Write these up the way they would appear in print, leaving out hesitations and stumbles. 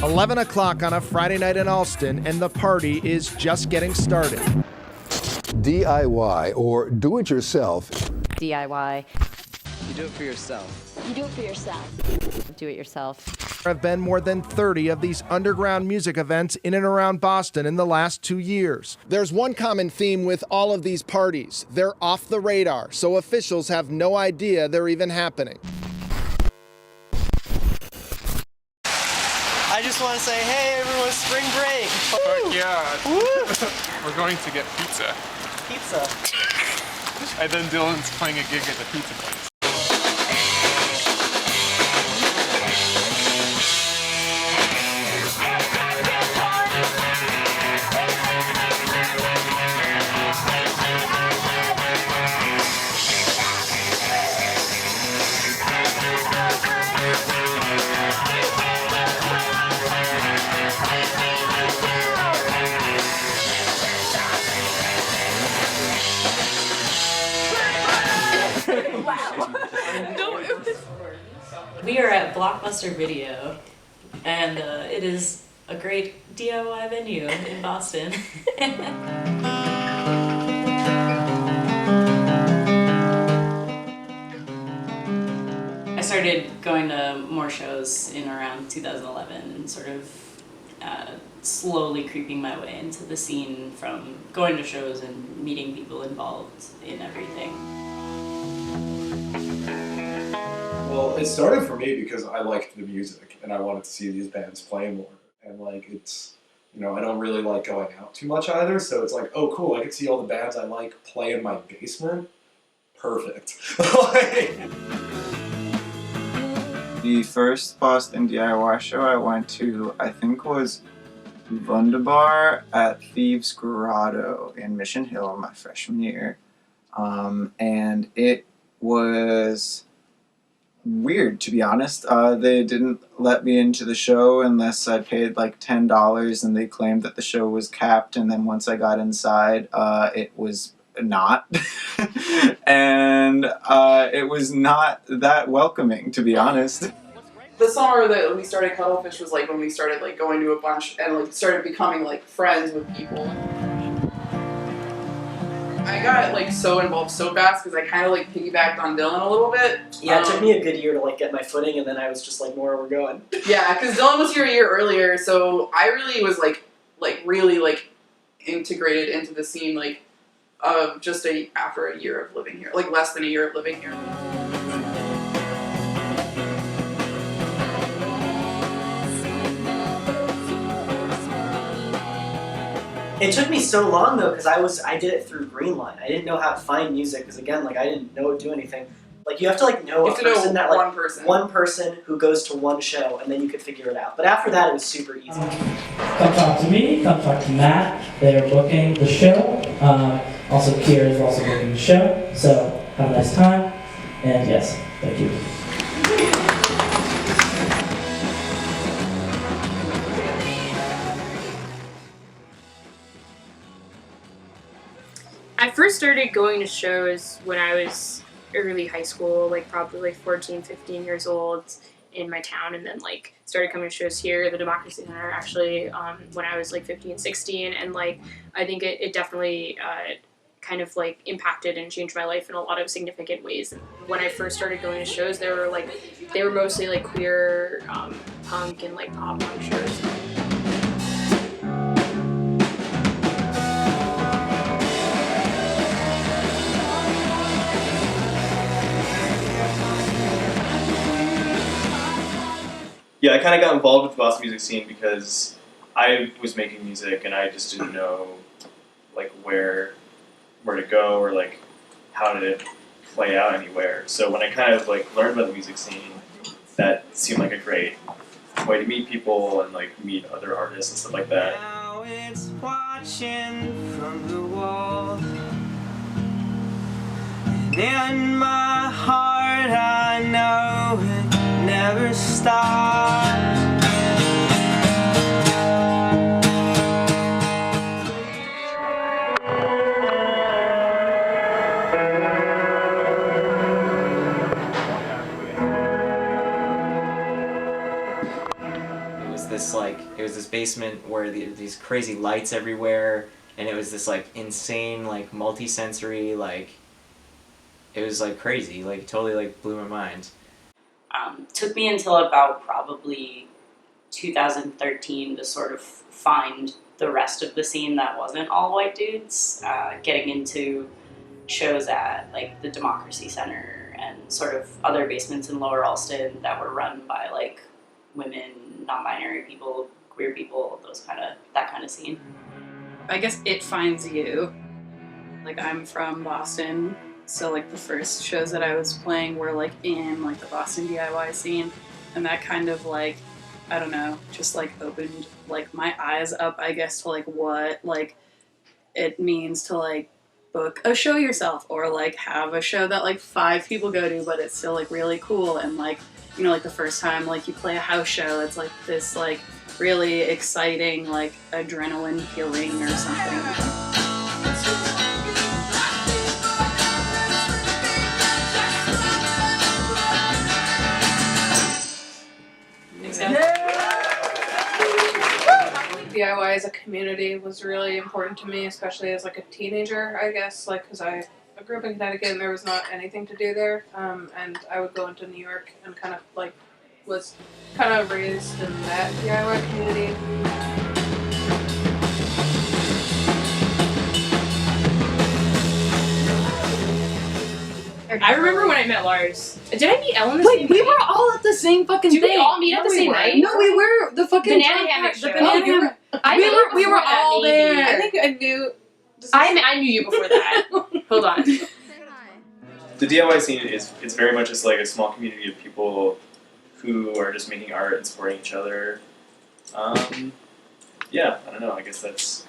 11 o'clock on a Friday night in ALLSTON, and the party is just getting started. DIY, or do-it-yourself. DIY. You do it for yourself. You do it for yourself. Do it yourself. There have been more than 30 of these underground music events in and around Boston in the last 2 years. There's one common theme with all of these parties. They're off the radar, so officials have no idea they're even happening. I just want to say, hey everyone, spring break! Fuck yeah! We're going to get pizza. Pizza. And then Dylan's playing a gig at the pizza place. We are at Blockbuster Video, and it is a great DIY venue in Boston. I started going to more shows in around 2011 and sort of slowly creeping my way into the scene from going to shows and meeting people involved in everything. Well, it started for me because I liked the music and I wanted to see these bands play more. And like, it's, you know, I don't really like going out too much either. So it's like, oh cool, I could see all the bands I like play in my basement. Perfect. The first Boston DIY show I went to, I think, was Wunderbar at Thieves Grotto in Mission Hill my freshman year. And it was weird, to be honest. They didn't let me into the show unless I paid like $10, and they claimed that the show was capped, and then once I got inside, it was not. And it was not that welcoming, to be honest. The summer that we started Cuttlefish was like when we started like going to a bunch and like started becoming like friends with people. I got like so involved so fast because I kind of like piggybacked on Dylan a little bit. Yeah, it took me a good year to like get my footing, and then I was just like, more we're going. Yeah, because Dylan was here a year earlier, so I really was like really like integrated into the scene like just after a year of living here, like less than a year of living here. It took me so long though, because I did it through Greenline. I didn't know how to find music because again, like I didn't do anything. Like you have to like know one person who goes to one show, and then you could figure it out. But after that, it was super easy. Come talk to me. Come talk to Matt. They're booking the show. Also, Kiera is also booking the show. So have a nice time. And yes, thank you. I first started going to shows when I was early high school, like probably like 14, 15 years old in my town, and then like started coming to shows here at the Democracy Center actually when I was like 15, 16, and like I think it definitely kind of like impacted and changed my life in a lot of significant ways. When I first started going to shows, they were mostly like queer punk and like pop punk shows. Yeah, I kind of got involved with the Boston music scene because I was making music and I just didn't know like where to go or like how to play out anywhere. So when I kind of like learned about the music scene, that seemed like a great way to meet people and like meet other artists and stuff like that. Now it's watching from the wall, and in my heart I know it never stops. was this basement where these crazy lights everywhere, and it was this like insane like multi-sensory like, it was like crazy, like totally like blew my mind. Took me until about probably 2013 to sort of find the rest of the scene that wasn't all white dudes, getting into shows at like the Democracy Center and sort of other basements in Lower Alston that were run by like women, non-binary people, queer people, that kind of scene. I guess it finds you. Like, I'm from Boston, so like the first shows that I was playing were like in like the Boston DIY scene, and that kind of like, I don't know, just like opened like my eyes up, I guess, to like what like it means to like book a show yourself, or like have a show that like 5 people go to, but it's still like really cool. And like, you know, like the first time like you play a house show, it's like this like really exciting like adrenaline feeling or something. DIY as a community was really important to me, especially as like a teenager, I guess, like because I grew up in Connecticut and there was not anything to do there, and I would go into New York and kind of like was kind of raised in that DIY community. I remember when I met Lars. Did I meet Ellen the same night? We were all at the same fucking Did thing. we all meet at the same night? No, we were the fucking Banana Hammock show. We were all there. I think I knew. I knew you before that. Hold on. The DIY scene it's very much just like a small community of people who are just making art and supporting each other. Yeah, I don't know. I guess that's.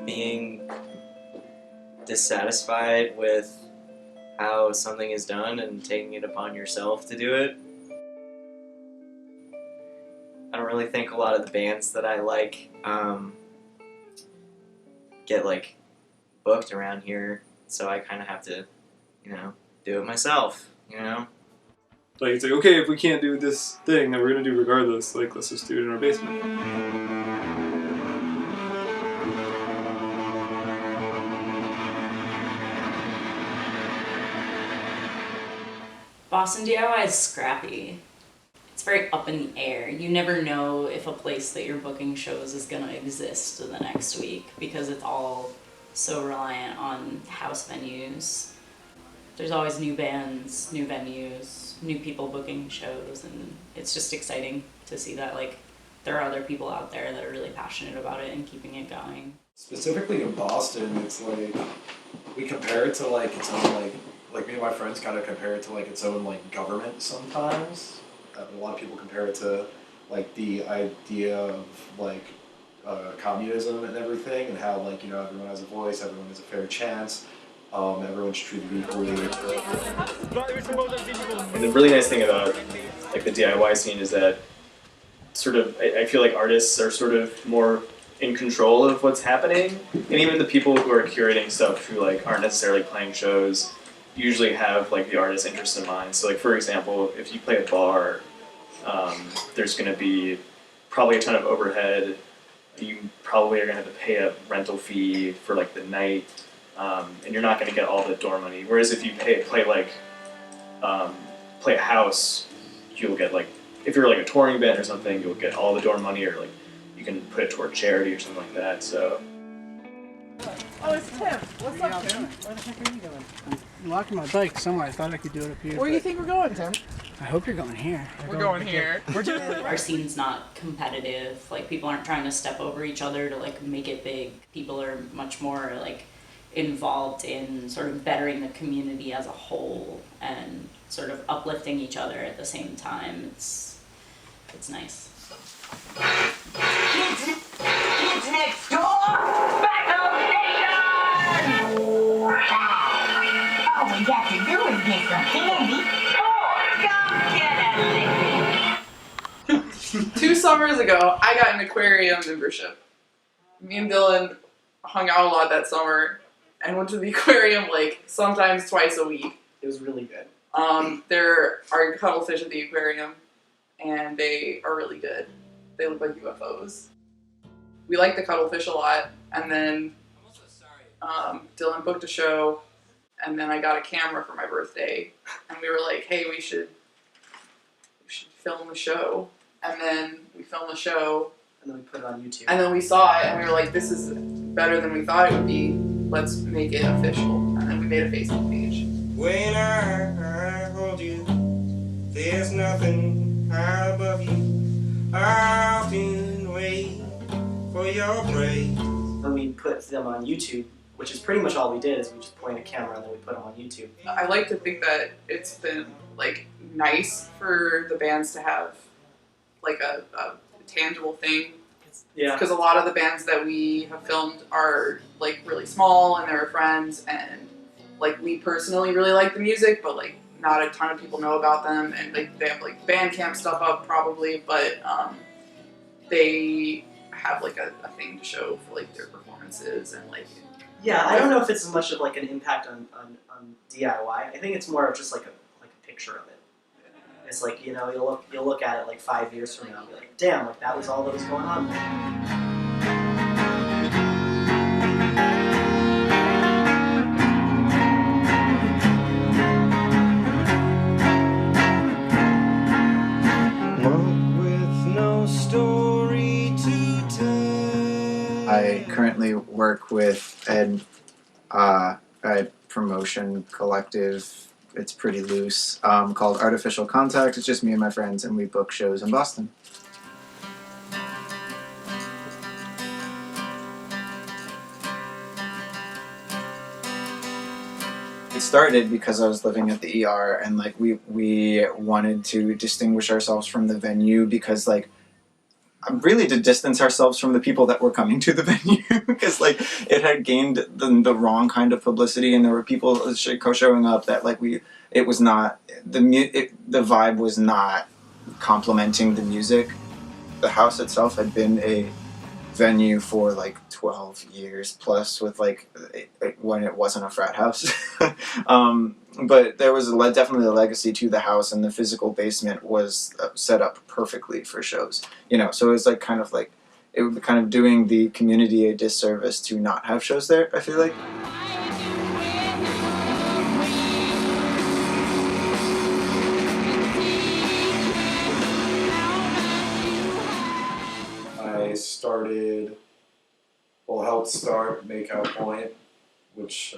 Being dissatisfied with how something is done and taking it upon yourself to do it. I don't really think a lot of the bands that I like get like booked around here, so I kind of have to, you know, do it myself, you know? Like, it's like, okay, if we can't do this thing that we're gonna do regardless, like, let's just do it in our basement. Boston DIY is scrappy. It's very up in the air. You never know if a place that you're booking shows is gonna exist in the next week because it's all so reliant on house venues. There's always new bands, new venues, new people booking shows, and it's just exciting to see that like there are other people out there that are really passionate about it and keeping it going. Specifically in Boston, it's like we compare it to like its own like me and my friends kind of compare it to like its own like government sometimes. A lot of people compare it to like the idea of like communism and everything, and how like, you know, everyone has a voice, everyone has a fair chance, everyone's treated equally. And the really nice thing about like the DIY scene is that sort of I feel like artists are sort of more in control of what's happening, and even the people who are curating stuff who like aren't necessarily playing shows usually have like the artist's interest in mind. So like, for example, if you play a bar, there's going to be probably a ton of overhead. You probably are going to have to pay a rental fee for like the night, and you're not going to get all the door money. Whereas if you play a house, you'll get like, if you're like a touring band or something, you'll get all the door money, or like you can put it toward charity or something like that. So. Oh, it's Tim. What's up, Tim? Where the heck are you going? I'm locking my bike somewhere. I thought I could do it up here. Where do you think we're going, Tim? I hope you're going here. We're going here. Our scene's not competitive. Like, people aren't trying to step over each other to like make it big. People are much more like involved in sort of bettering the community as a whole and sort of uplifting each other at the same time. It's nice. Kids next door! Battle Station! All we got to do is get some candy. Come get a lick. 2 summers ago, I got an aquarium membership. Me and Dylan hung out a lot that summer and went to the aquarium like sometimes twice a week. It was really good. There are cuttlefish at the aquarium, and they are really good. They look like UFOs. We like the cuttlefish a lot, and then Dylan booked a show, and then I got a camera for my birthday, and we were like, hey, we should film the show. And then we filmed the show. And then we put it on YouTube. And then we saw it, and we were like, this is better than we thought it would be. Let's make it official. And then we made a Facebook page. When I hold you, there's nothing high above you. I often wait for your praise. When we put them on YouTube, which is pretty much all we did, is we just point a camera and then we put them on YouTube. I like to think that it's been like nice for the bands to have like a tangible thing. Yeah. Because a lot of the bands that we have filmed are like really small and they're friends, and like we personally really like the music, but like not a ton of people know about them, and like they have like Bandcamp stuff up probably, but they have like a thing to show for like their performances and like. Yeah, I don't know if it's as much of like an impact on DIY. I think it's more of just like a picture of it. It's like, you know, you'll look at it like 5 years from now and be like, damn, like that was all that was going on. With no story to tell. I currently work with a promotion collective. It's pretty loose, called Artificial Contact. It's just me and my friends, and we book shows in Boston. It started because I was living at the ER, and like we wanted to distinguish ourselves from the venue, because like really to distance ourselves from the people that were coming to the venue, because like it had gained the wrong kind of publicity, and there were people showing up that like it was not the vibe was not complementing the music. The house itself had been a venue for like 12 years plus, with like when it wasn't a frat house. But there was definitely a legacy to the house, and the physical basement was set up perfectly for shows. You know, so it was like kind of like it would be kind of doing the community a disservice to not have shows there, I feel like. I started, well, helped start Makeout Point, which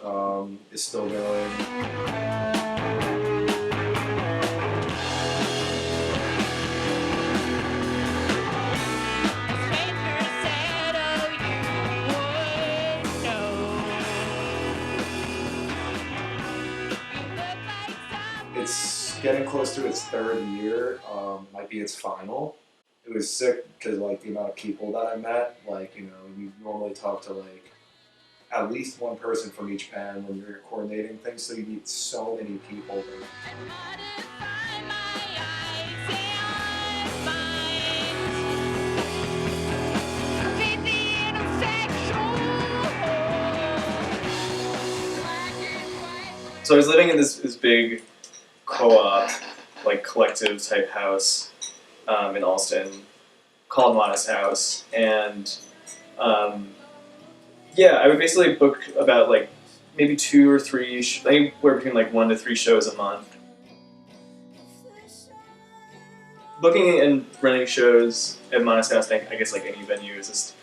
is still going. It's getting close to its third year, might be its final. It was sick because like the amount of people that I met, like, you know, you normally talk to like at least one person from each band when you're coordinating things, so you meet so many people. So I was living in this big co-op, like collective type house in ALLSTON called Mana's House, and yeah, I would basically book about like maybe 2 or 3, anywhere between like 1 to 3 shows a month. Booking and running shows at Mana's House, I guess like any venue, is just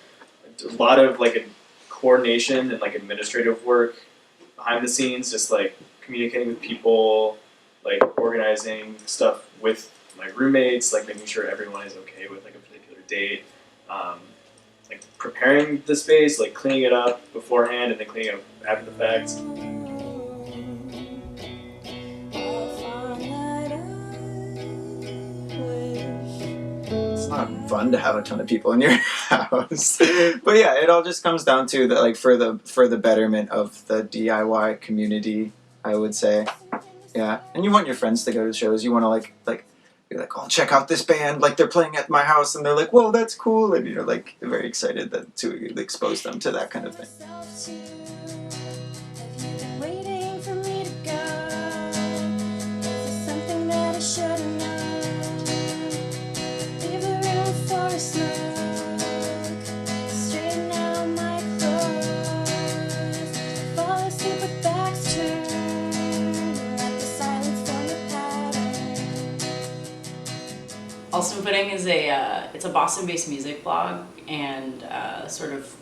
a lot of like coordination and like administrative work behind the scenes, just like communicating with people, like organizing stuff with my roommates, like making sure everyone is okay with like a particular date, like preparing the space, like cleaning it up beforehand and then cleaning up after the fact. It's not fun to have a ton of people in your house, but yeah, it all just comes down to that, like for the betterment of the DIY community, I would say. Yeah, and you want your friends to go to shows. You want to like be like, oh, check out this band, like they're playing at my house, and they're like, whoa, that's cool, and you're like very excited to expose them to that kind of thing. ALLSTON Pudding is it's a Boston-based music blog, and sort of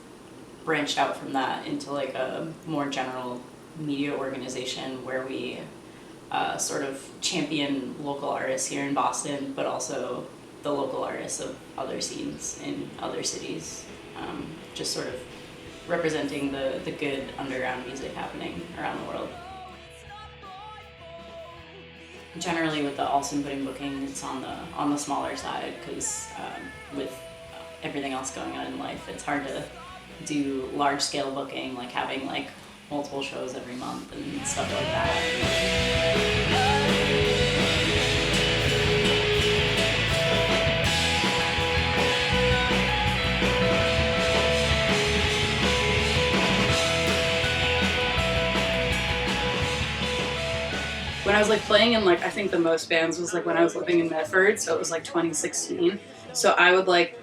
branched out from that into like a more general media organization where we sort of champion local artists here in Boston, but also the local artists of other scenes in other cities, just sort of representing the good underground music happening around the world. Generally with the ALLSTON Pudding booking, it's on the smaller side, because with everything else going on in life, it's hard to do large scale booking, like having like multiple shows every month and stuff like that. When I was like playing in like, I think the most bands was like when I was living in Medford, so it was like 2016. So I would like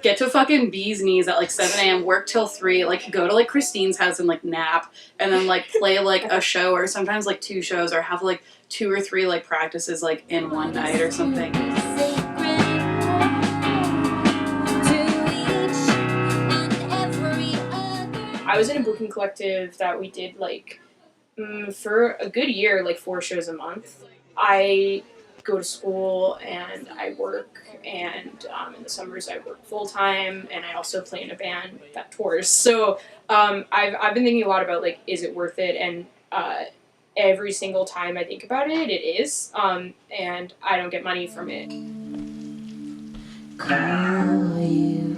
get to fucking bee's knees at like 7 a.m., work till 3, like go to like Christine's house and like nap, and then like play like a show or sometimes like 2 shows, or have like 2 or 3 like practices like in one night or something. I was in a booking collective that we did like for a good year, like 4 shows a month. I go to school and I work, and in the summers I work full time, and I also play in a band that tours. So I've been thinking a lot about like, is it worth it? And every single time I think about it, it is, and I don't get money from it. Call you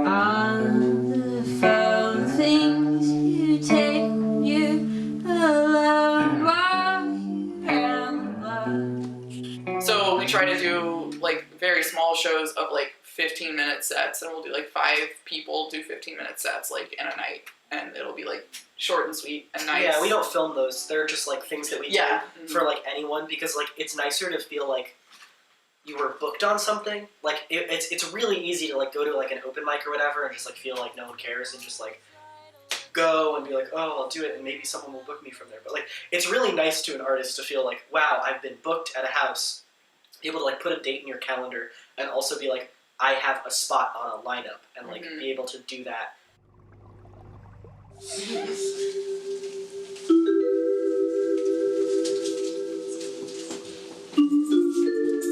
on the phone, things you take you alone while you're around the block. So we try to do like very small shows of like 15-minute sets, and we'll do like 5 people do 15-minute sets like in a night, and it'll be like short and sweet and nice. Yeah, we don't film those. They're just like things that we do for like anyone, because like it's nicer to feel like you were booked on something. Like it's really easy to like go to like an open mic or whatever and just like feel like no one cares and just like go and be like, oh, I'll do it and maybe someone will book me from there. But like it's really nice to an artist to feel like, wow, I've been booked at a house, be able to like put a date in your calendar and also be like, I have a spot on a lineup, and like be able to do that.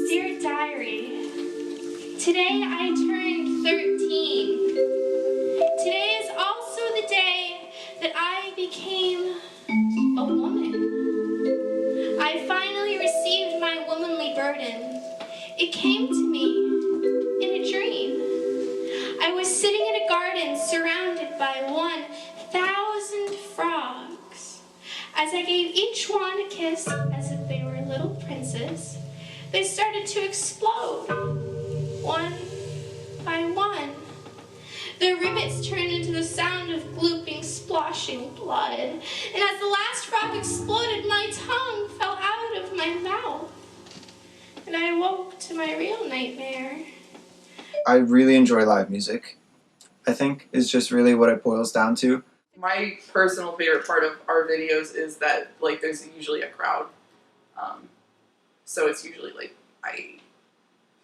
Dear Diary, today I turned 13. Today is also the day that I became a woman. I finally received my womanly burden. It came to me in a dream. I was sitting in a garden surrounded by 1,000 frogs. As I gave each one a kiss as if they were little princes, they started to explode, one by one. Their rivets turned into the sound of glooping, splashing blood. And as the last frog exploded, my tongue fell out of my mouth. And I awoke to my real nightmare. I really enjoy live music, I think, is just really what it boils down to. My personal favorite part of our videos is that like there's usually a crowd. So it's usually like, I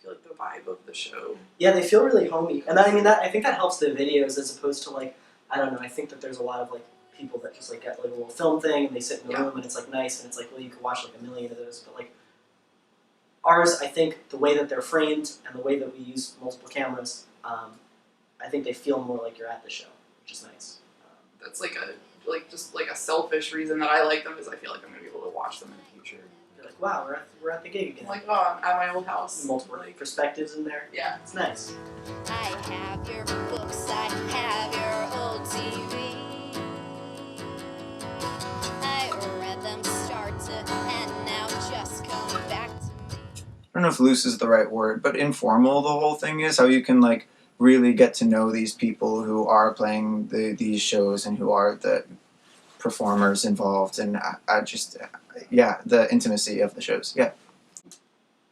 feel like the vibe of the show. Yeah, they feel really homey, and I mean I think that helps the videos as opposed to like, I don't know. I think that there's a lot of like people that just like get like a little film thing and they sit in the room and it's like nice and it's like, well, you could watch like a million of those, but like ours, I think the way that they're framed and the way that we use multiple cameras, I think they feel more like you're at the show, which is nice. That's like just a selfish reason that I like them, is I feel like I'm gonna be able to watch them in the future. You're like, wow, we're at the gig again. Like, oh, I'm at my old house. Multiple perspectives in there. Yeah, it's nice. I have your books, I have your old TV. I read them start to end, now just come back to me. I don't know if loose is the right word, but informal the whole thing is, how you can like really get to know these people who are playing these shows and who are the performers involved, and I just, yeah, the intimacy of the shows, yeah.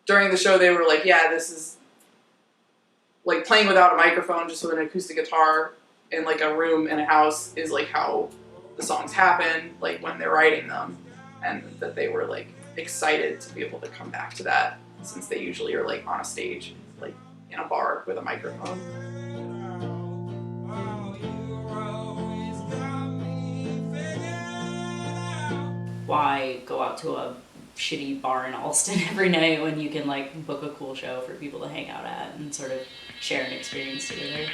During the show, they were like, yeah, this is like playing without a microphone, just with an acoustic guitar in like a room in a house is like how the songs happen, like when they're writing them, and that they were like excited to be able to come back to that, since they usually are like on a stage, like in a bar with a microphone. Why go out to a shitty bar in ALLSTON every night when you can like book a cool show for people to hang out at and sort of share an experience together?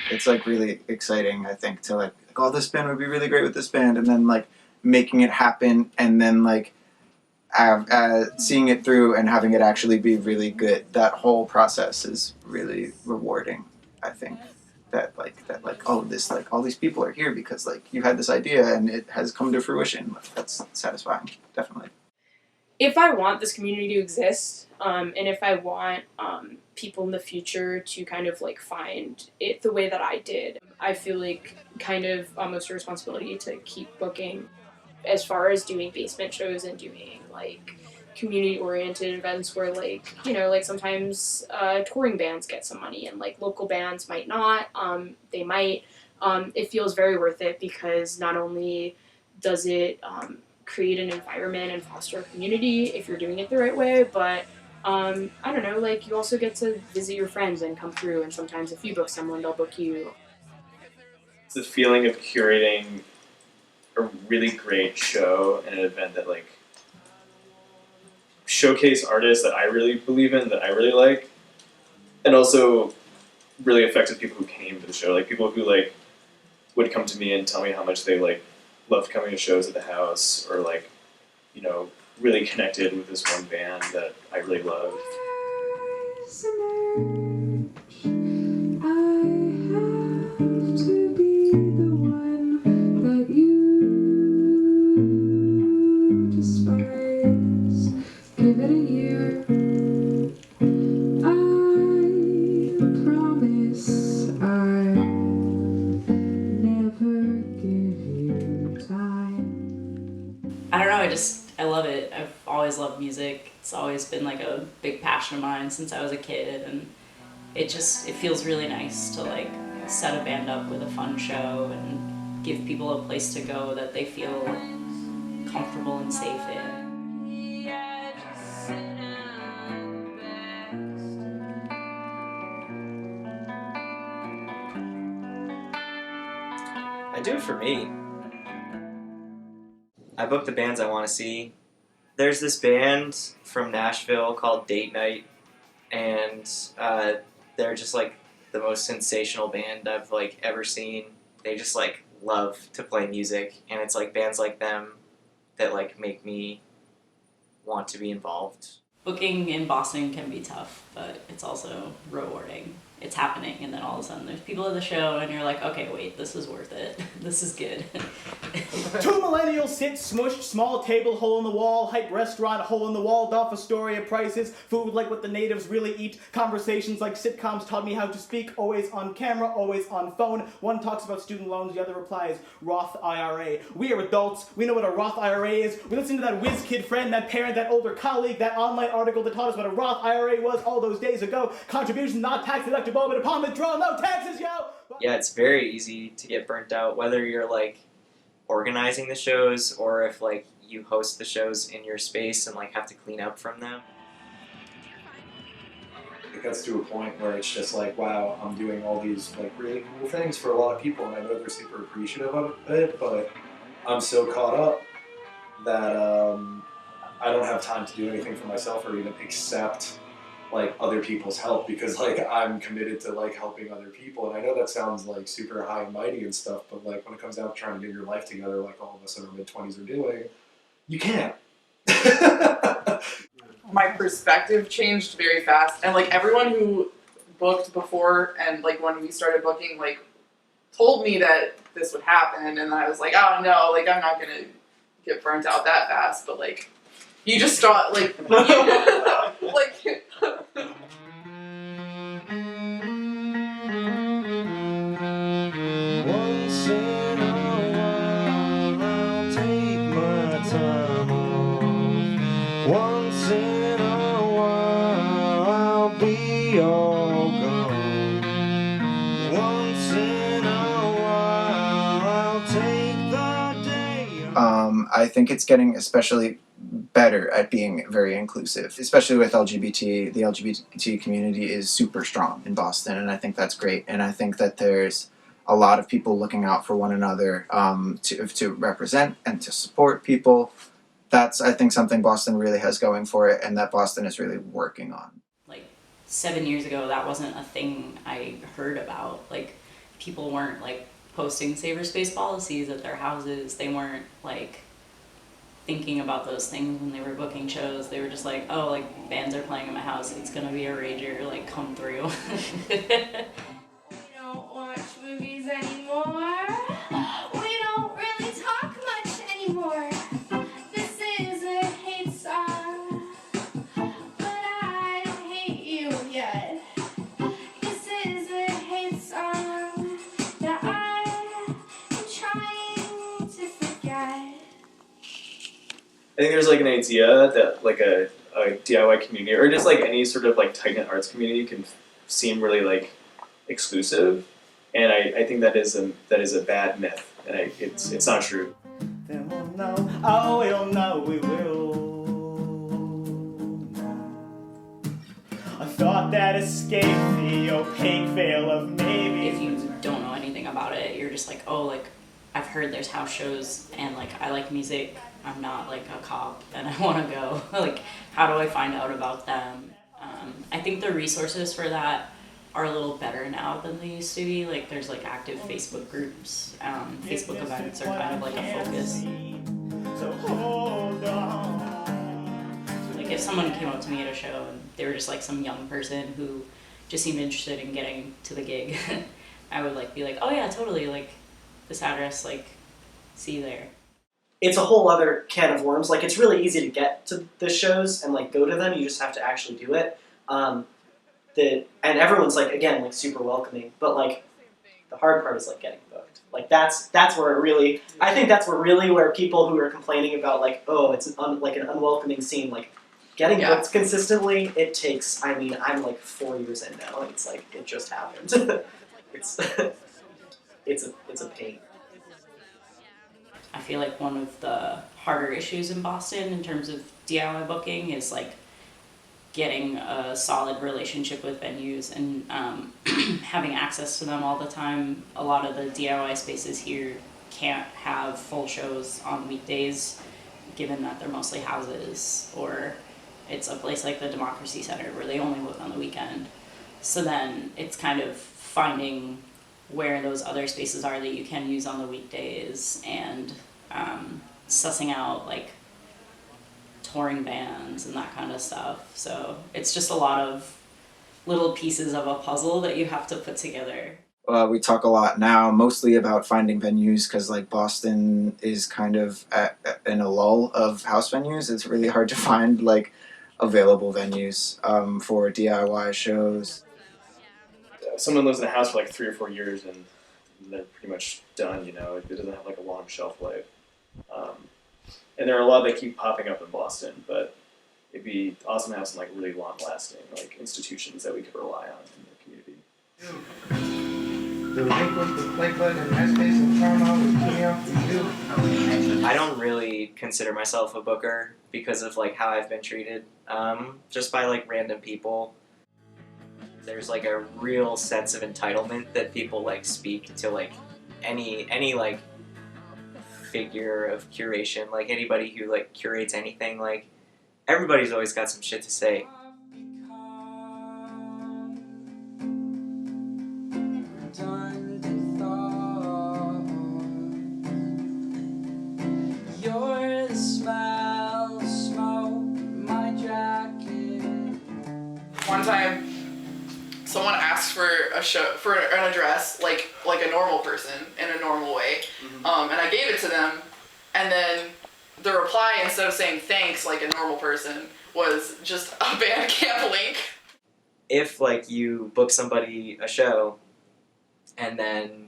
It's like really exciting, I think, to like, oh, this band would be really great with this band, and then like making it happen, and then like seeing it through and having it actually be really good. That whole process is really rewarding, I think. That oh, this, like, all these people are here because like you had this idea and it has come to fruition. Like, that's satisfying, definitely. If I want this community to exist, and if I want people in the future to kind of like find it the way that I did, I feel like kind of almost a responsibility to keep booking as far as doing basement shows and doing like community-oriented events where like, you know, like sometimes touring bands get some money and like local bands might not, they might. It feels very worth it because not only does it create an environment and foster a community if you're doing it the right way, but I don't know, like you also get to visit your friends and come through, and sometimes if you book someone, they'll book you. It's the feeling of curating a really great show and an event that like showcase artists that I really believe in, that I really like, and also really affected people who came to the show, like people who like would come to me and tell me how much they like loved coming to shows at the house, or like, you know, really connected with this one band that I really loved. Give it a year. I promise I never give you time. I don't know, I love it. I've always loved music. It's always been like a big passion of mine since I was a kid, and it feels really nice to like set a band up with a fun show and give people a place to go that they feel comfortable and safe in. I do it for me. I book the bands I want to see. There's this band from Nashville called Date Night, and they're just like the most sensational band I've like ever seen. They just like love to play music, and it's like bands like them that like make me want to be involved. Booking in Boston can be tough, but it's also rewarding. It's happening, and then all of a sudden there's people at the show, and you're like, okay, wait, this is worth it. This is good. Two millennials sit smushed, small table, hole in the wall, hype restaurant, hole in the wall, Dolph Astoria prices, food like what the natives really eat, conversations like sitcoms taught me how to speak, always on camera, always on phone. One talks about student loans, the other replies, Roth IRA. We are adults, we know what a Roth IRA is. We listen to that whiz kid friend, that parent, that older colleague, that online article that taught us what a Roth IRA was all those days ago. Contributions not tax deductible, but upon withdrawal, no taxes, yo! Yeah, it's very easy to get burnt out, whether you're like organizing the shows or if like you host the shows in your space and like have to clean up from them. It gets to a point where it's just like, wow, I'm doing all these like really cool things for a lot of people, and I know they're super appreciative of it, but I'm so caught up that I don't have time to do anything for myself or even accept like other people's help, because like I'm committed to like helping other people. And I know that sounds like super high and mighty and stuff, but like when it comes down to trying to get your life together, like all of us in our mid-20s are doing, you can't. My perspective changed very fast, and like everyone who booked before and like when we started booking like told me that this would happen, and I was like, oh no, like I'm not gonna get burnt out that fast, but like you just start like like Once in a while, I'll take my time off. Once in a while, I'll be all gone. Once in a while, I'll take the day off. I think it's getting especially better at being very inclusive, especially with LGBT. The LGBT community is super strong in Boston, and I think that's great. And I think that there's a lot of people looking out for one another to represent and to support people. That's, I think, something Boston really has going for it, and that Boston is really working on. Like 7 years ago, that wasn't a thing I heard about. Like people weren't like posting safer space policies at their houses. They weren't like thinking about those things when they were booking shows. They were just like, oh, like bands are playing in my house, it's gonna be a rager, like come through. We don't watch movies anymore. We don't really talk much anymore. This is a hate song, but I don't hate you yet. This is a hate song that I am trying to forget. I think there's like an idea that like a DIY community or just like any sort of like tight-knit arts community can seem really like exclusive, and I think that is a bad myth, and it's not true. Then we'll know, oh we'll know, we will know. A thought that escaped the opaque veil of maybe. If you don't know anything about it, you're just like, oh, like I've heard there's house shows and like I like music. I'm not like a cop and I want to go. Like, how do I find out about them? I think the resources for that are a little better now than they used to be. Like, there's like active Facebook groups. Facebook events are kind of like a focus. So hold on. Like, if someone came up to me at a show and they were just like some young person who just seemed interested in getting to the gig, I would like be like, oh yeah, totally. Like, this address, like, see you there. It's a whole other can of worms. Like, it's really easy to get to the shows and like go to them. You just have to actually do it. And everyone's like, again, like super welcoming. But like, the hard part is like getting booked. Like that's where it really. I think that's where people who are complaining about like, oh, it's like an unwelcoming scene. Like, getting booked consistently, it takes. I mean, I'm like 4 years in now, and it's like it just happened. it's a pain. I feel like one of the harder issues in Boston in terms of DIY booking is like getting a solid relationship with venues and having access to them all the time. A lot of the DIY spaces here can't have full shows on weekdays, given that they're mostly houses, or it's a place like the Democracy Center where they only book on the weekend. So then it's kind of finding where those other spaces are that you can use on the weekdays and sussing out like touring bands and that kind of stuff. So it's just a lot of little pieces of a puzzle that you have to put together. We talk a lot now mostly about finding venues because like Boston is kind of in a lull of house venues. It's really hard to find like available venues for DIY shows. Someone lives in a house for like 3 or 4 years and they're pretty much done, you know. It doesn't have like a long shelf life. And there are a lot that keep popping up in Boston, but it'd be awesome to have some like really long lasting like institutions that we could rely on in the community. The link with the play button and MySpace and turn on with Kim. I don't really consider myself a booker because of like how I've been treated, just by like random people. There's like a real sense of entitlement that people like speak to like any like figure of curation, like anybody who like curates anything, like everybody's always got some shit to say. I don't really consider myself a booker because of like how I've been treated, just by like random people. There's like a real sense of entitlement that people like speak to like any like figure of curation, like anybody who like curates anything, like everybody's always got some shit to say. time someone asked for an address like a normal person in a normal way, and I gave it to them, and then the reply, instead of saying thanks like a normal person, was just a Bandcamp link. If like you book somebody a show and then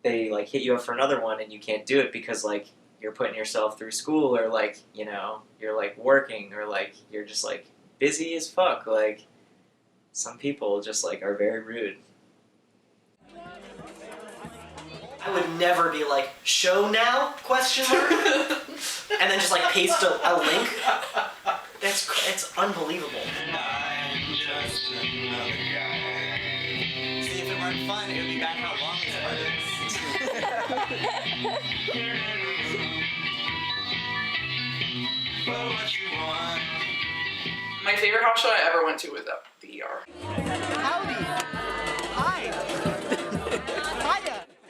they like hit you up for another one and you can't do it because like you're putting yourself through school, or like, you know, you're like working, or like you're just like busy as fuck, like some people just like are very rude. I would never be like, show now, question mark, and then just like paste a link. It's unbelievable. I'm just another guy. See, if it weren't fun, it would be bad how long this part is. But what you want. My favorite house show I ever went to was at the ER.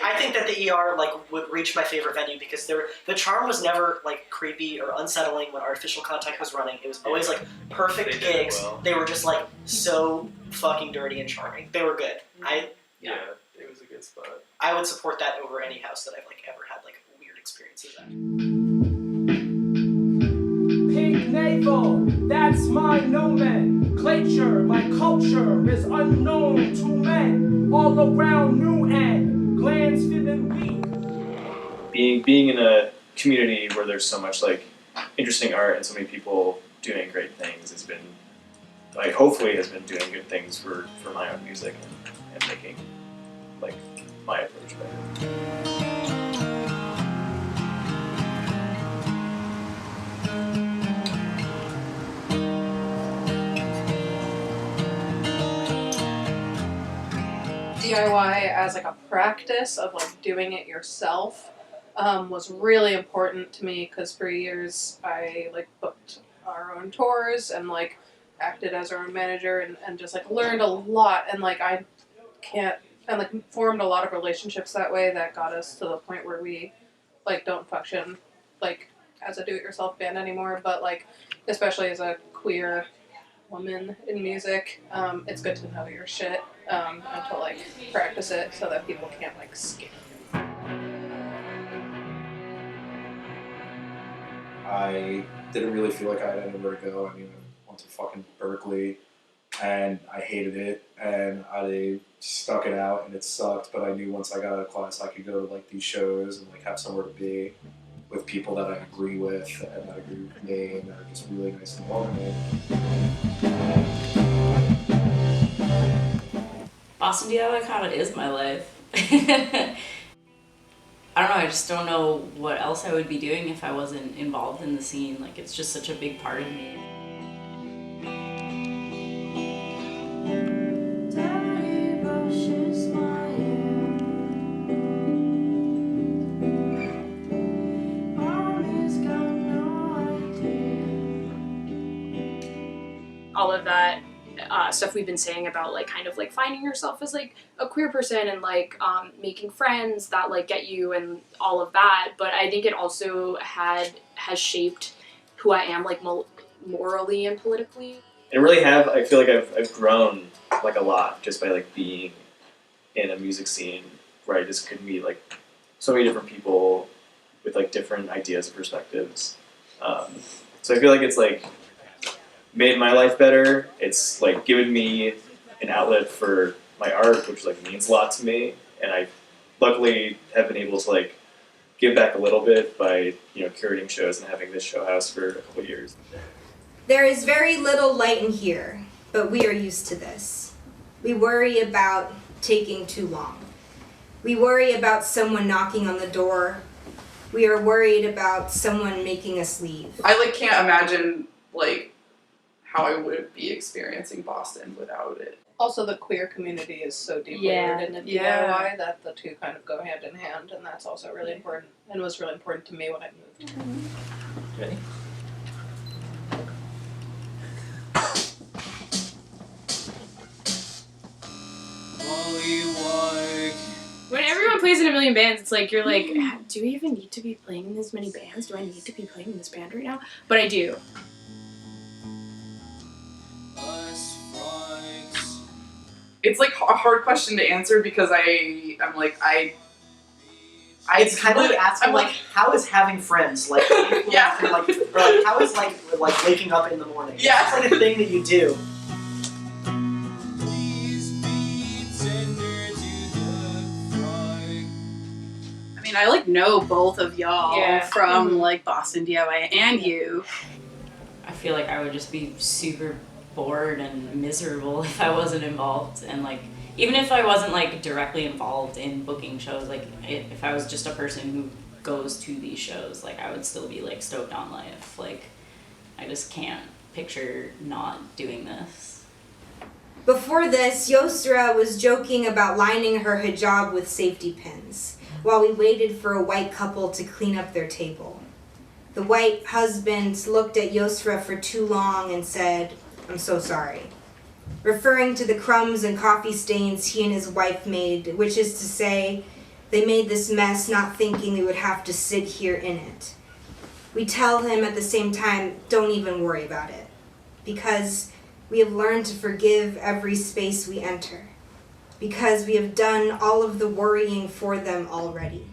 I think that the ER like would reach my favorite venue because the charm was never like creepy or unsettling when Artificial Contact was running. It was always like perfect gigs. Well. They were just like so fucking dirty and charming. They were good. Yeah, it was a good spot. I would support that over any house that I've like ever had like weird experiences at. Pink navel, that's my nomenclature. My culture is unknown to men. All around New End, glands feeling weak. Being in a community where there's so much like interesting art and so many people doing great things has been like hopefully has been doing good things for my own music and making like my approach better. DIY as like a practice of like doing it yourself was really important to me because for years I like booked our own tours and like acted as our own manager and just like learned a lot and like formed a lot of relationships that way that got us to the point where we like don't function like as a do-it-yourself band anymore, but like especially as a queer woman in music, it's good to know your shit and to like practice it so that people can't like skip. I didn't really feel like I had anywhere to go. I mean, I went to fucking Berkeley and I hated it and I stuck it out and it sucked, but I knew once I got out of class I could go to like these shows and like have somewhere to be with people that I agree with and that agree with me and that are just really nice and welcoming. Boston DIY kind of is my life. I don't know, I just don't know what else I would be doing if I wasn't involved in the scene. Like, it's just such a big part of me. All of that stuff we've been saying about like kind of like finding yourself as like a queer person and like making friends that like get you and all of that, but I think it also has shaped who I am like morally and politically. And really I feel like I've grown like a lot just by like being in a music scene where I just could meet like so many different people with like different ideas and perspectives. So I feel like it's like made my life better. It's like given me an outlet for my art, which like means a lot to me, and I luckily have been able to like give back a little bit by, you know, curating shows and having this show house for a couple of years. There is very little light in here, but we are used to this. We worry about taking too long. We worry about someone knocking on the door. We are worried about someone making us leave. I like can't imagine like how I would be experiencing Boston without it. Also, the queer community is so deeply rooted in the DIY that the two kind of go hand in hand, and that's also really important, and was really important to me when I moved. Ready? When everyone plays in a million bands, it's like you're like, do we even need to be playing in this many bands? Do I need to be playing in this band right now? But I do. Us front It's like a hard question to answer because I'm like it's kind of like asking like how is having friends like yeah or like how is like waking up in the morning. Yeah, it's like a thing that you do. I mean, I like know both of y'all from like Boston DIY and you. I feel like I would just be super bored and miserable if I wasn't involved, and like even if I wasn't like directly involved in booking shows, like if I was just a person who goes to these shows, like I would still be like stoked on life. Like I just can't picture not doing this. Before this, Yosra was joking about lining her hijab with safety pins while we waited for a white couple to clean up their table. The white husband looked at Yosra for too long and said, "I'm so sorry," referring to the crumbs and coffee stains he and his wife made, which is to say, they made this mess not thinking they would have to sit here in it. We tell him at the same time, don't even worry about it, because we have learned to forgive every space we enter, because we have done all of the worrying for them already.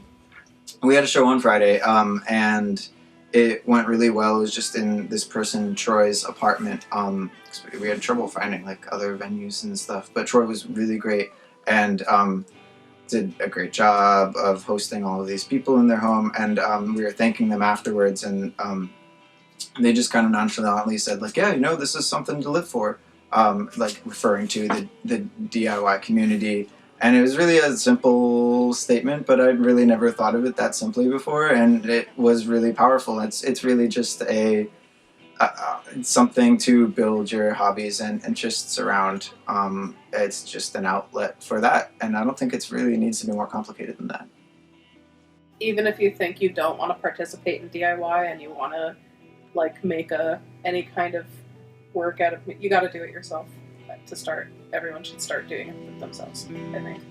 We had a show on Friday, and it went really well. It was just in this person, Troy's apartment. We had trouble finding like other venues and stuff, but Troy was really great and did a great job of hosting all of these people in their home. And we were thanking them afterwards, and they just kind of nonchalantly said, like, yeah, this is something to live for, like referring to the DIY community. And it was really a simple statement, but I'd really never thought of it that simply before, and it was really powerful. It's really just something to build your hobbies and interests around. It's just an outlet for that, and I don't think it's really needs to be more complicated than that. Even if you think you don't want to participate in DIY and you want to like make any kind of work out of it, you got to do it yourself to start. Everyone should start doing it themselves, I think.